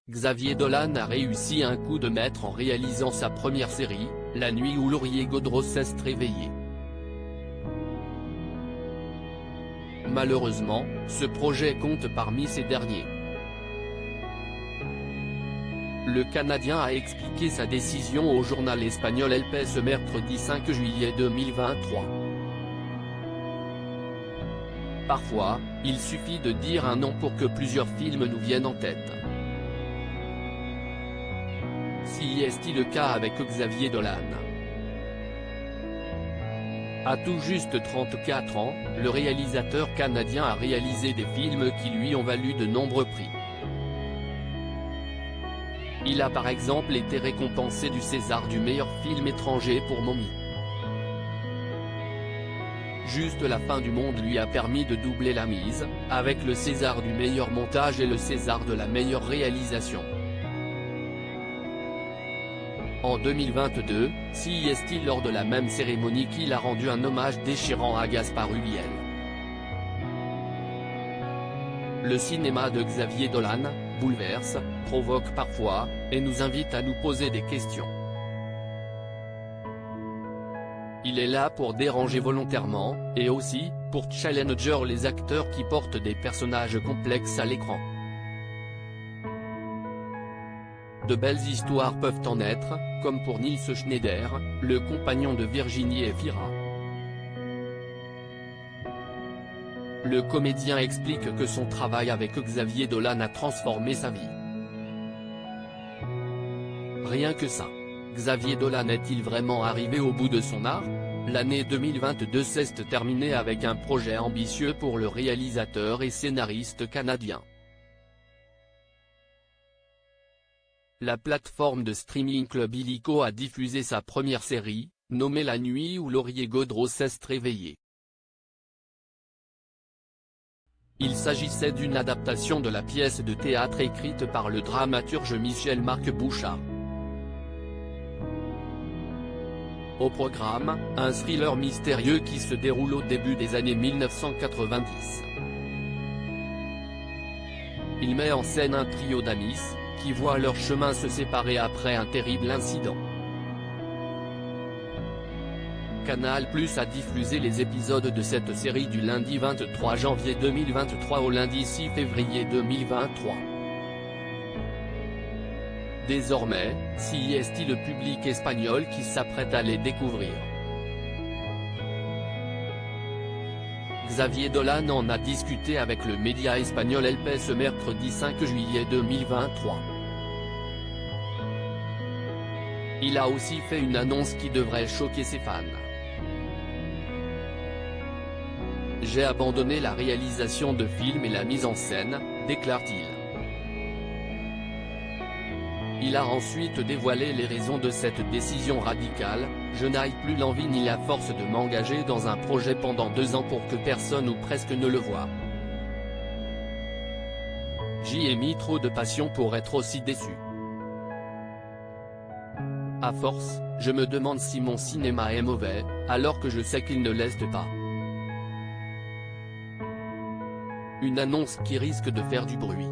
Xavier Dolan a réussi un coup de maître en réalisant sa première série, La nuit où Laurier Gaudreau s'est réveillé. Malheureusement, ce projet compte parmi ces derniers. Le Canadien a expliqué sa décision au journal espagnol El País ce mercredi 5 juillet 2023. Parfois, il suffit de dire un nom pour que plusieurs films nous viennent en tête. Si est-il le cas avec Xavier Dolan. À tout juste 34 ans, le réalisateur canadien a réalisé des films qui lui ont valu de nombreux prix. Il a par exemple été récompensé du César du meilleur film étranger pour Mommy. Juste la fin du monde lui a permis de doubler la mise, avec le César du meilleur montage et le César de la meilleure réalisation. En 2022, si est-il lors de la même cérémonie qu'il a rendu un hommage déchirant à Gaspard Ulliel. Le cinéma de Xavier Dolan bouleverse, provoque parfois, et nous invite à nous poser des questions. Il est là pour déranger volontairement, et aussi, pour challenger les acteurs qui portent des personnages complexes à l'écran. De belles histoires peuvent en être, comme pour Nils Schneider, le compagnon de Virginie Efira. Le comédien explique que son travail avec Xavier Dolan a transformé sa vie. Rien que ça. Xavier Dolan est-il vraiment arrivé au bout de son art? L'année 2022 s'est terminée avec un projet ambitieux pour le réalisateur et scénariste canadien. La plateforme de streaming Club Illico a diffusé sa première série, nommée La nuit où Laurier Gaudreau s'est réveillé. Il s'agissait d'une adaptation de la pièce de théâtre écrite par le dramaturge Michel-Marc Bouchard. Au programme, un thriller mystérieux qui se déroule au début des années 1990. Il met en scène un trio d'amis, qui voient leur chemin se séparer après un terrible incident. Canal+ a diffusé les épisodes de cette série du lundi 23 janvier 2023 au lundi 6 février 2023. Désormais, si est-il le public espagnol qui s'apprête à les découvrir. Xavier Dolan en a discuté avec le média espagnol El País ce mercredi 5 juillet 2023. Il a aussi fait une annonce qui devrait choquer ses fans. J'ai abandonné la réalisation de films et la mise en scène, déclare-t-il. Il a ensuite dévoilé les raisons de cette décision radicale: je n'ai plus l'envie ni la force de m'engager dans un projet pendant 2 ans pour que personne ou presque ne le voie. J'y ai mis trop de passion pour être aussi déçu. À force, je me demande si mon cinéma est mauvais, alors que je sais qu'il ne l'est pas. Une annonce qui risque de faire du bruit.